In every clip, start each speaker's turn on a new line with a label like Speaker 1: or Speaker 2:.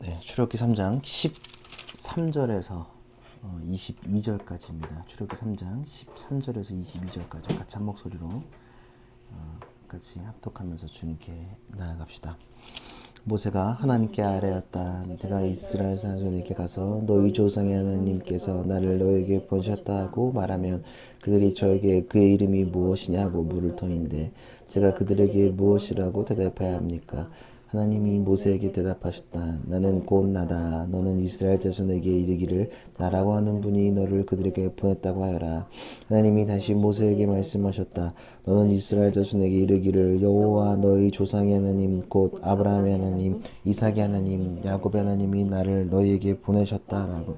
Speaker 1: 네, 출애굽기 3장 13절에서 22절까지입니다. 출애굽기 3장 13절에서 22절까지 같이 한 목소리로 같이 합독하면서 주님께 나아갑시다. 모세가 하나님께 아뢰었다. 내가 이스라엘 자손에게 가서 너희 조상의 하나님께서 나를 너에게 보내셨다 하고 말하면 그들이 저에게 그의 이름이 무엇이냐고 물을 터인데 제가 그들에게 무엇이라고 대답해야 합니까? 하나님이 모세에게 대답하셨다. 나는 곧 나다. 너는 이스라엘 자손에게 이르기를 나라고 하는 분이 너를 그들에게 보냈다고 하여라. 하나님이 다시 모세에게 말씀하셨다. 너는 이스라엘 자손에게 이르기를 여호와 너희 조상의 하나님 곧 아브라함의 하나님 이삭의 하나님 야곱의 하나님이 나를 너희에게 보내셨다라고.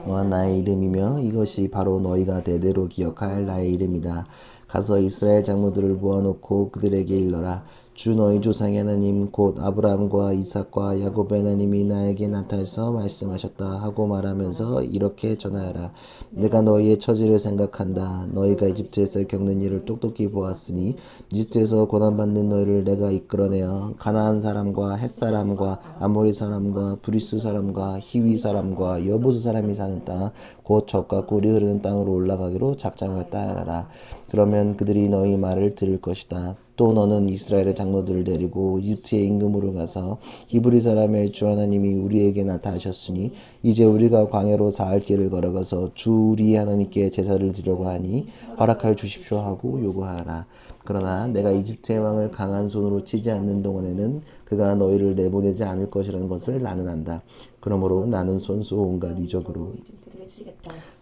Speaker 1: 너는 나의 이름이며 이것이 바로 너희가 대대로 기억할 나의 이름이다. 가서 이스라엘 장로들을 모아놓고 그들에게 일러라. 주 너희 조상의 하나님 곧 아브라함과 이삭과 야곱의 하나님이 나에게 나타나서 말씀하셨다 하고 말하면서 이렇게 전하여라. 내가 너희의 처지를 생각한다. 너희가 이집트에서 겪는 일을 똑똑히 보았으니 이집트에서 고난받는 너희를 내가 이끌어내어 가나안 사람과 헷 사람과 아모리 사람과 브리스 사람과 히위 사람과 여부수 사람이 사는 땅 곧 젖과 꿀이 흐르는 땅으로 올라가기로 작정하였다 하라. 그러면 그들이 너희 말을 들을 것이다. 또 너는 이스라엘의 장로들을 데리고 이집트의 임금으로 가서 히브리 사람의 주 하나님이 우리에게 나타나셨으니 이제 우리가 광야로 사흘 길을 걸어가서 주 우리 하나님께 제사를 드리려고 하니 허락하여 주십시오 하고 요구하라. 그러나 내가 이집트의 왕을 강한 손으로 치지 않는 동안에는 그가 너희를 내보내지 않을 것이라는 것을 나는 안다. 그러므로 나는 손수 온갖 이적으로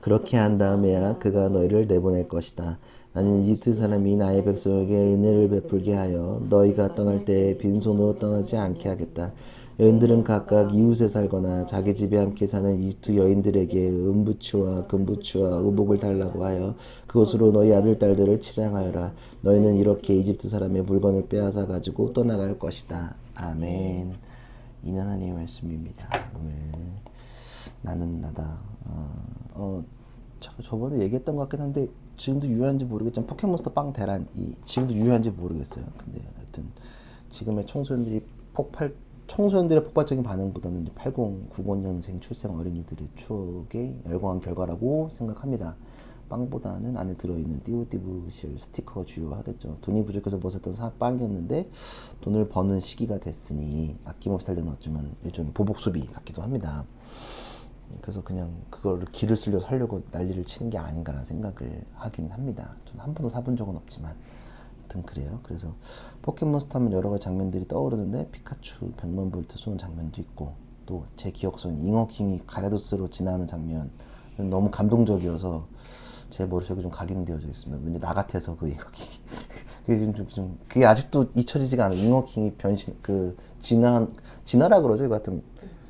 Speaker 1: 그렇게 한 다음에야 그가 너희를 내보낼 것이다. 나는 이집트 사람이 나의 백성에게 은혜를 베풀게 하여 너희가 떠날 때 빈손으로 떠나지 않게 하겠다. 여인들은 각각 이웃에 살거나 자기 집에 함께 사는 이집트 여인들에게 은부치와 금부치와 의복을 달라고 하여 그것으로 너희 아들 딸들을 치장하여라. 너희는 이렇게 이집트 사람의 물건을 빼앗아 가지고 떠나갈 것이다. 아멘. 이는 하나님의 말씀입니다. 오늘 나는 나다. 저번에 얘기했던 것 같긴 한데 지금도 유효한지 모르겠지만 포켓몬스터 빵 대란이 지금도 유효한지 모르겠어요. 근데 하여튼 지금의 청소년들의 폭발적인 반응보다는 80, 90년생 출생 어린이들의 추억에 열광한 결과라고 생각합니다. 빵보다는 안에 들어있는 띠부띠부실 스티커가 주요하겠죠. 돈이 부족해서 못 샀던 빵이었는데 돈을 버는 시기가 됐으니 아낌없이 살려놓았지만 일종의 보복 소비 같기도 합니다. 그래서 그냥 그거를 기를 쓸려 살려고 난리를 치는 게 아닌가라는 생각을 하긴 합니다. 저는 한 번도 사본 적은 없지만 아무튼 그래요. 그래서 포켓몬스터 하면 여러 가지 장면들이 떠오르는데 피카츄 100만 볼트 쏘는 장면도 있고 또 제 기억속은 잉어킹이 가라도스로 지나가는 장면 너무 감동적이어서 제 머릿속에 좀 각인되어져 있습니다. 왠지 나 같아서 그 잉어킹이 그게 아직도 잊혀지지가 않아요. 잉어킹이 변신 진화라 그러죠. 이거 같은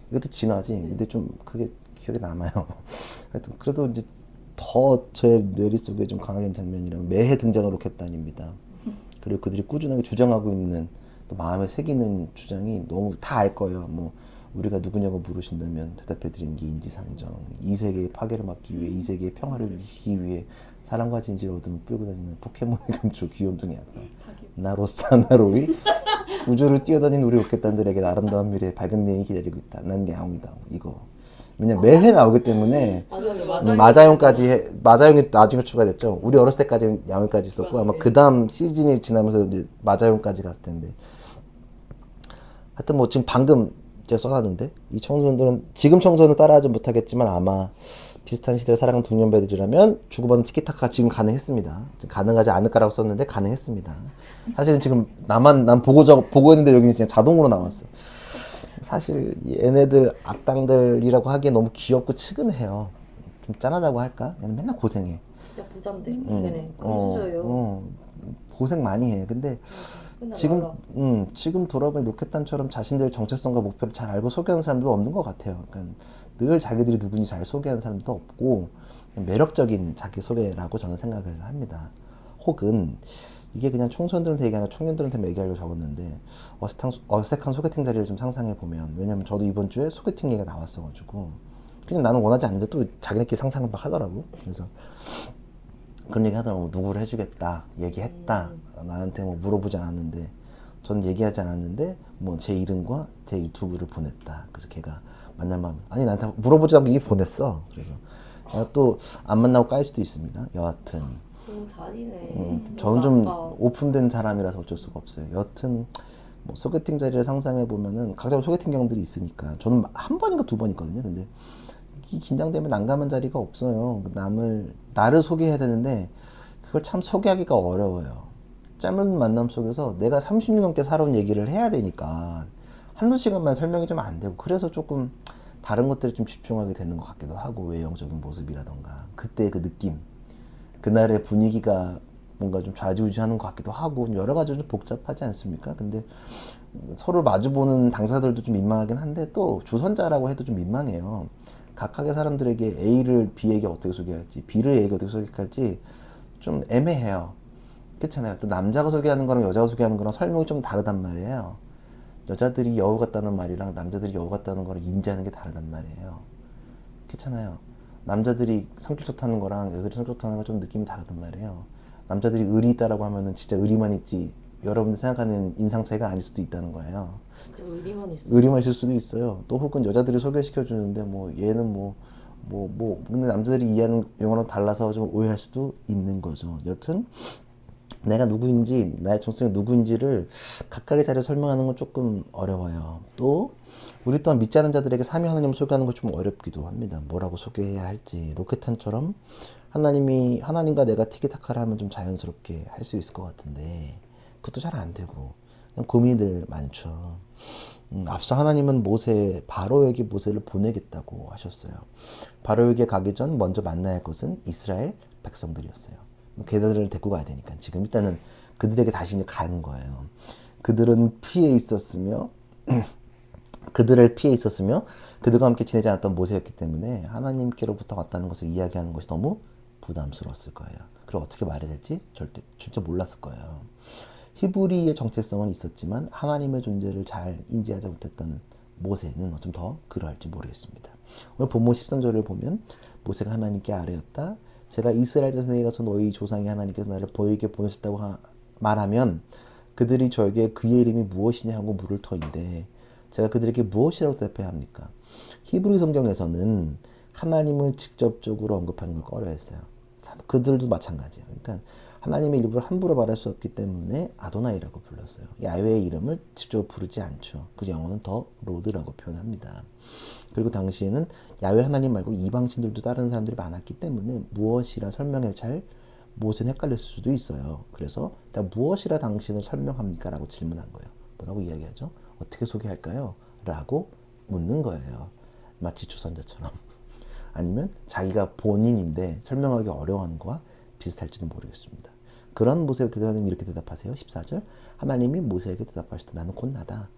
Speaker 1: 이것도 진화지. 근데 좀 그게 기억에 남아요. 하여튼 그래도 이제 더 제 뇌릿속에 좀 강하게 장면이라면 매해 등장을 로켓단입니다. 그리고 그들이 꾸준하게 주장하고 있는 또 마음에 새기는 주장이 너무 다 알 거예요. 뭐 우리가 누구냐고 물으신다면 대답해드리는 게 인지상정, 이 세계의 파괴를 막기 위해, 이 세계의 평화를 지키기 위해 사랑과 진실을 얻으면 끌고 다니는 포켓몬의 감초 귀염둥이 아빠 나로사 나로이 우주를 뛰어다니는 우리 로켓단들에게 아름다운 미래의 밝은 내일이 기다리고 있다. 난 야옹이다. 이거 왜냐면 매회 나오기 때문에 마자용이 나중에 추가됐죠. 우리 어렸을 때까지 야옹이까지 있었고 아마 그 다음 시즌이 지나면서 이제 마자용까지 갔을 텐데 하여튼 뭐 지금 방금 제가 써놨는데 이 청소년들은 지금 청소년은 따라하지 못하겠지만 아마 비슷한 시대를 살아간 동년배들이라면 주고받는 티키타카가 지금 가능했습니다. 가능하지 않을까라고 썼는데 가능했습니다. 사실은 지금 난 보고 했는데 여기는 그냥 자동으로 나왔어. 사실 얘네들 악당들이라고 하기에 너무 귀엽고 측은해요. 좀 짠하다고 할까? 얘는 맨날 고생해.
Speaker 2: 진짜 부자인데 걔네 금수저예요.
Speaker 1: 고생 많이 해. 근데 지금 돌아보니 로켓단처럼 자신들의 정체성과 목표를 잘 알고 소개하는 사람도 없는 것 같아요. 그러니까 늘 자기들이 누군지 잘 소개하는 사람도 없고 매력적인 자기소개라고 저는 생각을 합니다. 혹은 이게 그냥 청소년들한테 얘기하나 청년들한테 얘기하려고 적었는데 어색한 소개팅 자리를 좀 상상해보면 왜냐면 저도 이번 주에 소개팅 얘기가 나왔어가지고 그냥 나는 원하지 않는데 또 자기네끼리 상상을 막 하더라고. 그래서 그런 얘기 하더라고. 누구를 해주겠다 얘기했다. 나한테 뭐 물어보지 않았는데 전 얘기하지 않았는데 뭐 제 이름과 제 유튜브를 보냈다. 그래서 걔가 만날 마음 아니 나한테 물어보지 않고 이게 보냈어. 그래서 내가 또 안 만나고 깔 수도 있습니다. 여하튼
Speaker 2: 잘이네.
Speaker 1: 저는 좀
Speaker 2: 아빠.
Speaker 1: 오픈된 사람이라서 어쩔 수가 없어요. 여하튼 뭐 소개팅 자리를 상상해 보면은 각자 소개팅 경험들이 있으니까 저는 한 번인가 두 번 있거든요. 근데 이 긴장되면 난감한 자리가 없어요. 나를 소개해야 되는데 그걸 참 소개하기가 어려워요. 짧은 만남 속에서 내가 30년 넘게 살아온 얘기를 해야 되니까 한두 시간만 설명이 좀 안 되고 그래서 조금 다른 것들에 좀 집중하게 되는 것 같기도 하고 외형적인 모습이라던가 그때 그 느낌 그날의 분위기가 뭔가 좀 좌지우지하는 것 같기도 하고 여러 가지 좀 복잡하지 않습니까? 근데 서로 마주보는 당사자들도 좀 민망하긴 한데 또 주선자라고 해도 좀 민망해요. 각각의 사람들에게 A를 B에게 어떻게 소개할지 B를 A에게 어떻게 소개할지 좀 애매해요. 그렇잖아요. 또 남자가 소개하는 거랑 여자가 소개하는 거랑 설명이 좀 다르단 말이에요. 여자들이 여우 같다는 말이랑 남자들이 여우 같다는 거를 인지하는 게 다르단 말이에요. 그렇잖아요. 남자들이 성격 좋다는 거랑 여자들이 성격 좋다는 거 좀 느낌이 다르단 말이에요. 남자들이 의리 있다라고 하면은 진짜 의리만 있지 여러분들 생각하는 인상 차이가 아닐 수도 있다는 거예요.
Speaker 2: 진짜 의리만 있어.
Speaker 1: 의리만 있을 수도 있어요. 또 혹은 여자들이 소개시켜 주는데 뭐 얘는 근데 남자들이 이해하는 용어랑 달라서 좀 오해할 수도 있는 거죠. 여튼 내가 누구인지 나의 정체가 누구인지를 각각의 자리에 설명하는 건 조금 어려워요. 또 우리 또한 믿지 않는 자들에게 삼위 하나님을 소개하는 건 좀 어렵기도 합니다. 뭐라고 소개해야 할지 로켓탄처럼 하나님과 내가 티키타카를 하면 좀 자연스럽게 할 수 있을 것 같은데 그것도 잘 안 되고 그냥 고민들 많죠. 앞서 하나님은 바로에게 모세를 보내겠다고 하셨어요. 바로에게 가기 전 먼저 만나야 할 것은 이스라엘 백성들이었어요. 걔들을 데리고 가야 되니까 지금 일단은 그들에게 다시 이제 가는 거예요. 그들은 피해 있었으며 그들과 함께 지내지 않았던 모세였기 때문에 하나님께로부터 왔다는 것을 이야기하는 것이 너무 부담스러웠을 거예요. 그리고 어떻게 말해야 될지 진짜 몰랐을 거예요. 히브리의 정체성은 있었지만 하나님의 존재를 잘 인지하지 못했던 모세는 어쩜 더 그러할지 모르겠습니다. 오늘 본문 13절을 보면 모세가 하나님께 아뢰었다. 제가 이스라엘 자손에게 가서 너희 조상의 하나님께서 나를 너희에게 보내셨다고 말하면 그들이 저에게 그의 이름이 무엇이냐 하고 물을 터인데 제가 그들에게 무엇이라고 대답해야 합니까? 히브리 성경에서는 하나님을 직접적으로 언급하는 걸 꺼려했어요. 그들도 마찬가지예요. 그러니까 하나님의 이름을 함부로 말할 수 없기 때문에 아도나이라고 불렀어요. 야훼의 이름을 직접 부르지 않죠. 그 영어는 더 로드라고 표현합니다. 그리고 당시에는 야훼 하나님 말고 이방신들도 다른 사람들이 많았기 때문에 무엇이라 설명해 잘 모세는 헷갈렸을 수도 있어요. 그래서 무엇이라 당신을 설명합니까? 라고 질문한 거예요. 뭐라고 이야기하죠? 어떻게 소개할까요? 라고 묻는 거예요. 마치 주선자처럼. 아니면 자기가 본인인데 설명하기 어려워하는 거와 비슷할지는 모르겠습니다. 그런 모세에게 대답하면 이렇게 대답하세요. 14절 하나님이 모세에게 대답하시되 나는 곧 나다.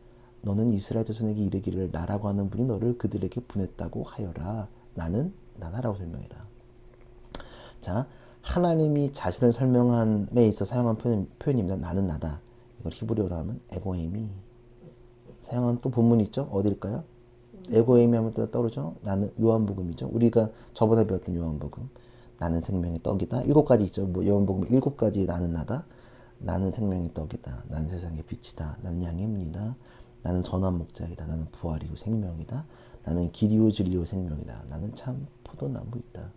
Speaker 1: 너는 이스라엘 자손에게 이르기를 나라고 하는 분이 너를 그들에게 보냈다고 하여라. 나는 나다라고 설명해라. 자, 하나님이 자신을 설명함에 있어 사용한 표현입니다. 나는 나다. 이걸 히브리어로 하면 에고에미. 사용한 또 본문이 있죠. 어딜까요? 에고에미 하면 떠오르죠. 나는 요한복음이죠. 우리가 저번에 배웠던 요한복음. 나는 생명의 떡이다. 7가지 있죠. 요한복음 7가지 나는 나다. 나는 생명의 떡이다. 나는 세상의 빛이다. 나는 양의 문이다. 나는 선한 목자이다. 나는 부활이요 생명이다. 나는 길이요 진리요 생명이다. 나는 참 포도나무이다.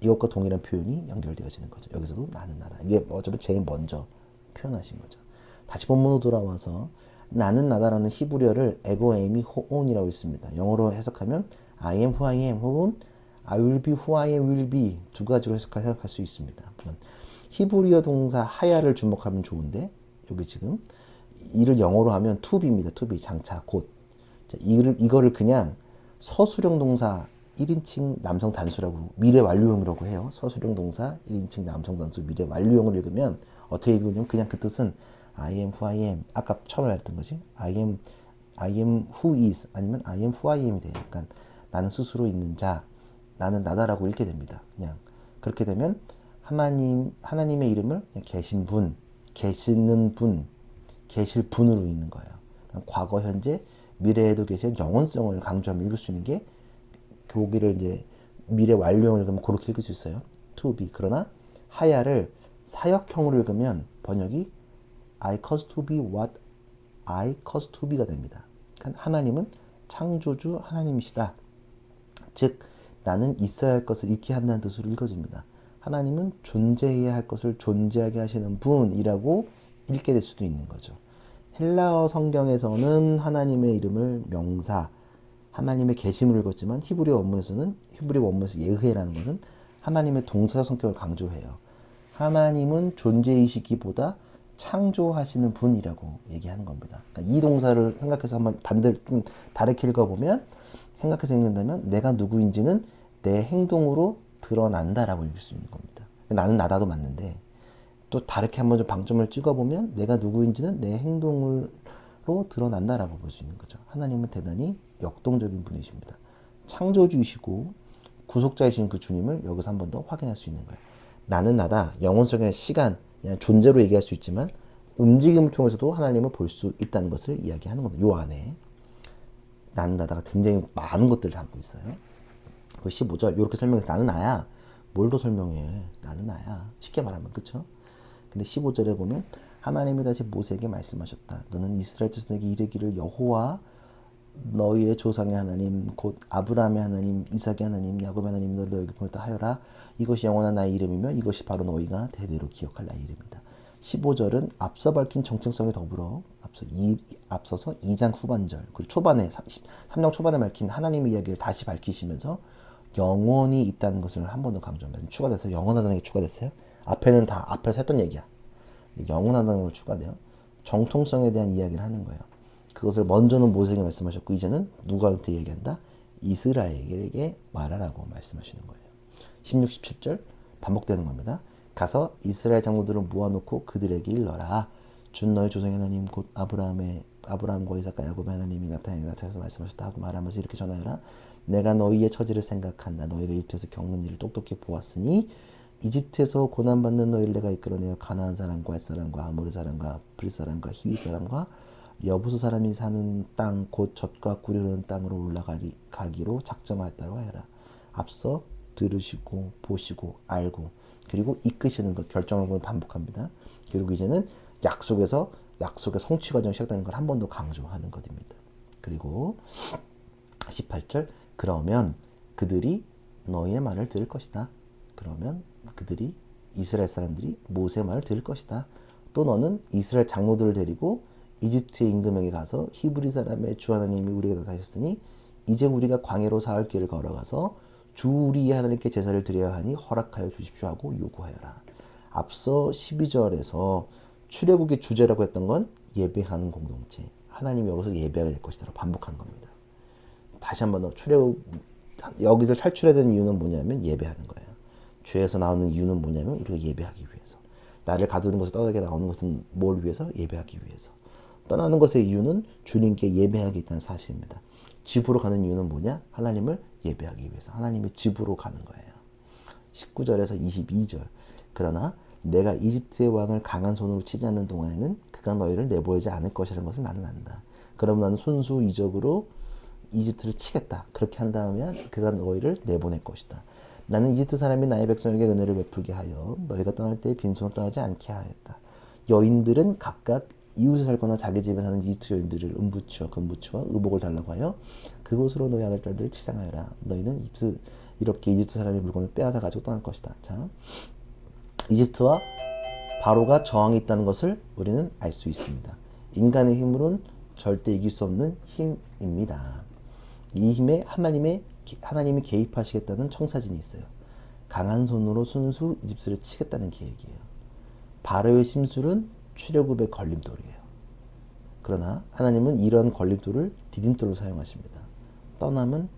Speaker 1: 이것과 동일한 표현이 연결되어지는 거죠. 여기서도 나는 나다. 이게 어차피 제일 먼저 표현하신 거죠. 다시 본문으로 돌아와서 나는 나다라는 히브리어를 에고에미 호온이라고 있습니다. 영어로 해석하면 I am who I am 혹은 I will be who I will be 두 가지로 해석할 수 있습니다. 물론 히브리어 동사 하야를 주목하면 좋은데 여기 지금 이를 영어로 하면 to be입니다. to be 장차 곧. 자, 이거를 그냥 서술형 동사 1인칭 남성 단수라고 미래 완료형이라고 해요. 서술형 동사 1인칭 남성 단수 미래 완료형을 읽으면 어떻게 읽으냐면 그냥 그 뜻은 I am who I am. 아까 처음에 말했던 거지. I am who is 아니면 I am who I am이 돼요. 그러니까 나는 스스로 있는 자, 나는 나다라고 읽게 됩니다. 그냥 그렇게 되면 하나님의 이름을 그냥 계신 분, 계시는 분, 계실 분으로 읽는 거예요. 과거, 현재, 미래에도 계신 영원성을 강조하면 읽을 수 있는 게 거기를 이제 미래 완료형을 읽으면 그렇게 읽을 수 있어요. to be. 그러나 하야를 사역형으로 읽으면 번역이 I cause to be what I cause to be가 됩니다. 그러니까 하나님은 창조주 하나님이시다. 즉 나는 있어야 할 것을 있게 한다는 뜻으로 읽어집니다. 하나님은 존재해야 할 것을 존재하게 하시는 분이라고 읽게 될 수도 있는 거죠. 헬라어 성경에서는 하나님의 이름을 명사, 하나님의 계심을 읽었지만 히브리 원문에서 예흐에라는 것은 하나님의 동사 성격을 강조해요. 하나님은 존재이시기보다 창조하시는 분이라고 얘기하는 겁니다. 그러니까 이 동사를 생각해서 한번 반대로 좀 다르게 읽어보면, 생각해서 읽는다면 내가 누구인지는 내 행동으로 드러난다라고 읽을 수 있는 겁니다. 나는 나다도 맞는데 또 다르게 한번 좀 방점을 찍어보면 내가 누구인지는 내 행동으로 드러난다라고 볼 수 있는 거죠. 하나님은 대단히 역동적인 분이십니다. 창조주이시고 구속자이신 그 주님을 여기서 한 번 더 확인할 수 있는 거예요. 나는 나다, 영혼성의 시간, 그냥 존재로 얘기할 수 있지만 움직임을 통해서도 하나님을 볼 수 있다는 것을 이야기하는 겁니다. 요 안에 나는 나다가 굉장히 많은 것들을 담고 있어요. 그 15절 이렇게 설명해서 나는 나야. 뭘 더 설명해. 나는 나야. 쉽게 말하면 그쵸? 근데 15절에 보면 하나님이 다시 모세에게 말씀하셨다. 너는 이스라엘 자손에게 이르기를 여호와 너희의 조상의 하나님 곧 아브라함의 하나님 이삭의 하나님 야곱의 하나님 너를 너에게 보냈다 하여라. 이것이 영원한 나의 이름이며 이것이 바로 너희가 대대로 기억할 나의 이름이다. 15절은 앞서 밝힌 정체성에 더불어 앞서서 2장 후반절 그리고 초반에 3장 초반에 밝힌 하나님의 이야기를 다시 밝히시면서 영원히 있다는 것을 한 번 더 강조합니다. 추가돼서 영원하다는 게 추가됐어요. 앞에는 다 앞에서 했던 얘기야. 영원하다는 걸 추가돼요. 정통성에 대한 이야기를 하는 거예요. 그것을 먼저는 모세에게 말씀하셨고 이제는 누구한테 얘기한다? 이스라엘에게 말하라고 말씀하시는 거예요. 16, 17절 반복되는 겁니다. 가서 이스라엘 장로들을 모아놓고 그들에게 일러라. 준 너희 조상의 하나님 곧 아브라함과 이삭과 야곱의 하나님이 나타나서 말씀하셨다 하고 말하면서 이렇게 전하여라. 내가 너희의 처지를 생각한다. 너희가 이집트에서 겪는 일을 똑똑히 보았으니 이집트에서 고난받는 너희를 내가 이끌어내어 가나안 사람과 헷 사람과 아모리 사람과 브릿 사람과 히위 사람과 여부수 사람이 사는 땅 곧 젖과 꿀이 흐르는 땅으로 올라가기로 작정하였다고 하여라. 앞서 들으시고 보시고 알고 그리고 이끄시는 것 결정을 보면 반복합니다. 그리고 이제는 약속의 성취 과정이 시작되는 걸 한 번 더 강조하는 것입니다. 그리고 18절 그러면 그들이 너희의 말을 들을 것이다. 그러면 그들이 이스라엘 사람들이 모세의 말을 들을 것이다. 또 너는 이스라엘 장로들을 데리고 이집트의 임금에게 가서 히브리 사람의 주 하나님이 우리에게 나타나셨으니 이제 우리가 광야로 사흘 길을 걸어가서 주 우리 하나님께 제사를 드려야 하니 허락하여 주십시오 하고 요구하여라. 앞서 12절에서 출애굽의 주제라고 했던 건 예배하는 공동체. 하나님이 여기서 예배하게 될 것이다라고 반복하는 겁니다. 다시 한 번 더 여기서 탈출해야 되는 이유는 뭐냐면 예배하는 거예요. 죄에서 나오는 이유는 뭐냐면 우리가 예배하기 위해서. 나를 가두는 것을 떠나게 나오는 것은 뭘 위해서? 예배하기 위해서. 떠나는 것의 이유는 주님께 예배하겠다는 사실입니다. 집으로 가는 이유는 뭐냐? 하나님을 예배하기 위해서. 하나님의 집으로 가는 거예요. 19절에서 22절. 그러나 내가 이집트의 왕을 강한 손으로 치지 않는 동안에는 그가 너희를 내보내지 않을 것이라는 것을 나는 안다. 그럼 나는 손수 이적으로 이집트를 치겠다. 그렇게 한다면 그가 너희를 내보낼 것이다. 나는 이집트 사람이 나의 백성에게 은혜를 베풀게 하여 너희가 떠날 때 빈손으로 떠나지 않게 하였다. 여인들은 각각 이웃에 살거나 자기 집에 사는 이집트 여인들을 은부치와 금부치와 의복을 달라고 하여 그곳으로 너희 아들딸들을 치장하여라. 너희는 이렇게 이집트 사람의 물건을 빼앗아 가지고 떠날 것이다. 자, 이집트와 바로가 저항이 있다는 것을 우리는 알 수 있습니다. 인간의 힘으로는 절대 이길 수 없는 힘입니다. 이 힘에 하나님이 개입하시겠다는 청사진이 있어요. 강한 손으로 순수 이집트를 치겠다는 계획이에요. 바로의 심술은 출애굽의 걸림돌이에요. 그러나 하나님은 이런 걸림돌을 디딤돌로 사용하십니다. 떠남은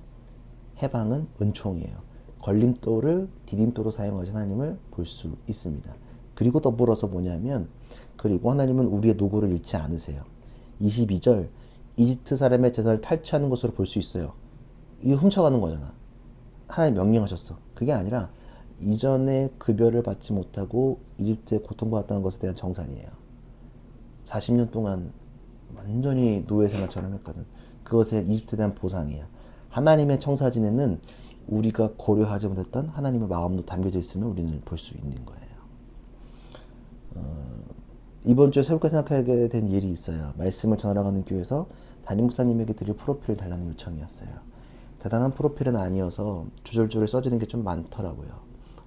Speaker 1: 해방은 은총이에요. 걸림돌을 디딤돌로 사용하신 하나님을 볼 수 있습니다. 그리고 더불어서 뭐냐면 그리고 하나님은 우리의 노고를 잃지 않으세요. 22절 이집트 사람의 재산을 탈취하는 것으로 볼 수 있어요. 이거 훔쳐가는 거잖아. 하나님 명령하셨어. 그게 아니라 이전에 급여를 받지 못하고 이집트에 고통받았다는 것에 대한 정산이에요. 40년 동안 완전히 노예 생활처럼 했거든. 그것에 이집트에 대한 보상이에요. 하나님의 청사진에는 우리가 고려하지 못했던 하나님의 마음도 담겨져 있으면 우리는 볼 수 있는 거예요. 이번 주에 새롭게 생각하게 된 일이 있어요. 말씀을 전하러 가는 교회에서 담임 목사님에게 드릴 프로필을 달라는 요청이었어요. 대단한 프로필은 아니어서 주절주절 써지는 게 좀 많더라고요.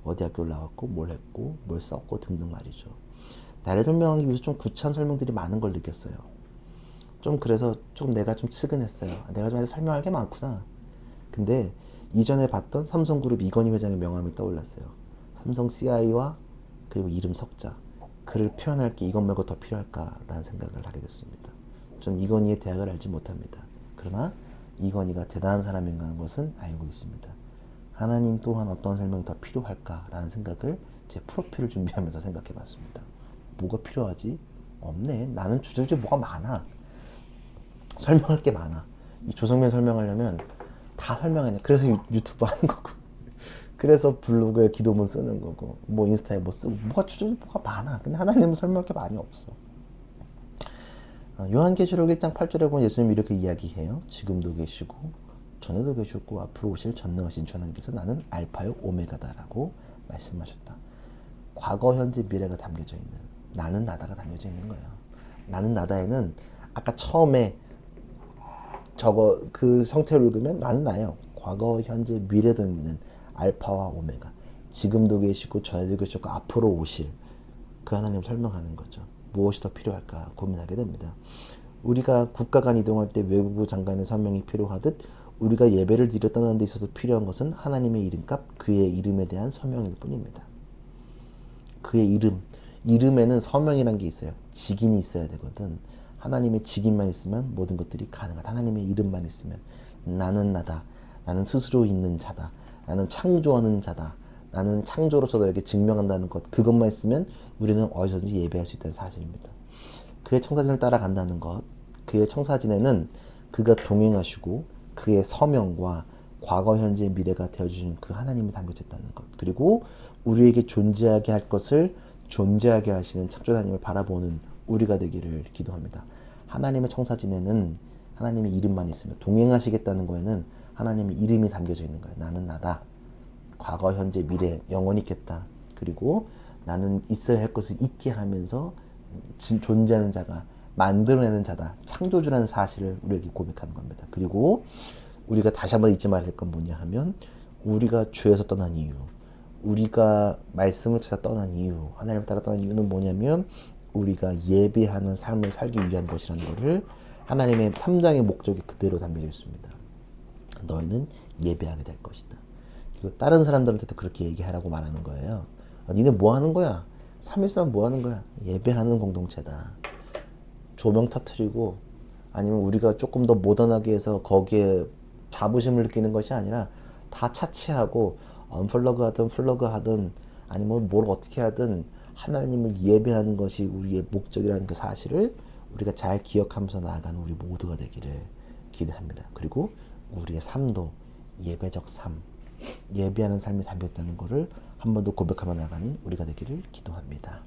Speaker 1: 어디 학교를 나왔고 뭘 했고 뭘 썼고 등등 말이죠. 나를 설명하기 위해서 좀 구차한 설명들이 많은 걸 느꼈어요. 좀 그래서 좀 내가 좀 측은했어요. 내가 좀 아직 설명할 게 많구나. 근데 이전에 봤던 삼성그룹 이건희 회장의 명함이 떠올랐어요. 삼성 CI와 그리고 이름 석자. 그를 표현할 게 이것 말고 더 필요할까라는 생각을 하게 됐습니다. 전 이건희의 대학을 알지 못합니다. 그러나 이건희가 대단한 사람인가 하는 것은 알고 있습니다. 하나님 또한 어떤 설명이 더 필요할까라는 생각을 제 프로필을 준비하면서 생각해 봤습니다. 뭐가 필요하지? 없네. 나는 주저주저 뭐가 많아. 설명할 게 많아. 이 조성면 설명하려면 다 설명해내. 그래서 유튜브 하는 거고. 그래서 블로그에 기도문 쓰는 거고. 뭐 인스타에 뭐 쓰고. 뭐가 주저주저 뭐가 많아. 근데 하나님은 설명할 게 많이 없어. 요한계시록 1장 8절에 보면 예수님이 이렇게 이야기해요. 지금도 계시고 전에도 계셨고 앞으로 오실 전능하신 주 하나님께서 나는 알파요 오메가다라고 말씀하셨다. 과거, 현재, 미래가 담겨져 있는 나는 나다가 담겨져 있는 거예요. 나는 나다에는 아까 처음에 저거 그 성태로 읽으면 나는 나예요. 과거, 현재, 미래도 있는 알파와 오메가. 지금도 계시고 전에도 계셨고 앞으로 오실 그 하나님 설명하는 거죠. 무엇이 더 필요할까 고민하게 됩니다. 우리가 국가 간 이동할 때 외국부 장관의 서명이 필요하듯 우리가 예배를 드려 떠나는 데 있어서 필요한 것은 하나님의 이름값, 그의 이름에 대한 서명일 뿐입니다. 그의 이름에는 서명이란 게 있어요. 직인이 있어야 되거든. 하나님의 직인만 있으면 모든 것들이 가능하다. 하나님의 이름만 있으면 나는 나다. 나는 스스로 있는 자다. 나는 창조하는 자다. 나는 창조로서 너에게 증명한다는 것. 그것만 있으면 우리는 어디서든지 예배할 수 있다는 사실입니다. 그의 청사진을 따라간다는 것. 그의 청사진에는 그가 동행하시고 그의 서명과 과거, 현재, 미래가 되어주신 그 하나님이 담겨져 있다는 것. 그리고 우리에게 존재하게 할 것을 존재하게 하시는 창조 하나님을 바라보는 우리가 되기를 기도합니다. 하나님의 청사진에는 하나님의 이름만 있으면 동행하시겠다는 거에는 하나님의 이름이 담겨져 있는 거예요. 나는 나다. 과거, 현재, 미래 영원히 있겠다. 그리고 나는 있어야 할 것을 있게 하면서 존재하는 자가 만들어내는 자다. 창조주라는 사실을 우리에게 고백하는 겁니다. 그리고 우리가 다시 한번 잊지 말아야 할 건 뭐냐 하면 우리가 죄에서 떠난 이유, 우리가 말씀을 찾아 떠난 이유, 하나님을 따라 떠난 이유는 뭐냐면 우리가 예배하는 삶을 살기 위한 것이라는 것을 하나님의 3장의 목적이 그대로 담겨져 있습니다. 너희는 예배하게 될 것이다. 그리고 다른 사람들한테도 그렇게 얘기하라고 말하는 거예요. 니네 뭐 하는 거야? 3.1상 뭐 하는 거야? 예배하는 공동체다. 조명 터트리고 아니면 우리가 조금 더 모던하게 해서 거기에 자부심을 느끼는 것이 아니라 다 차치하고 언플러그 하든 플러그 하든 아니면 뭘 어떻게 하든 하나님을 예배하는 것이 우리의 목적이라는 그 사실을 우리가 잘 기억하면서 나아가는 우리 모두가 되기를 기대합니다. 그리고 우리의 삶도 예배적 삶, 예배하는 삶이 담겼다는 것을 한 번 더 고백하며 나가는 우리가 되기를 기도합니다.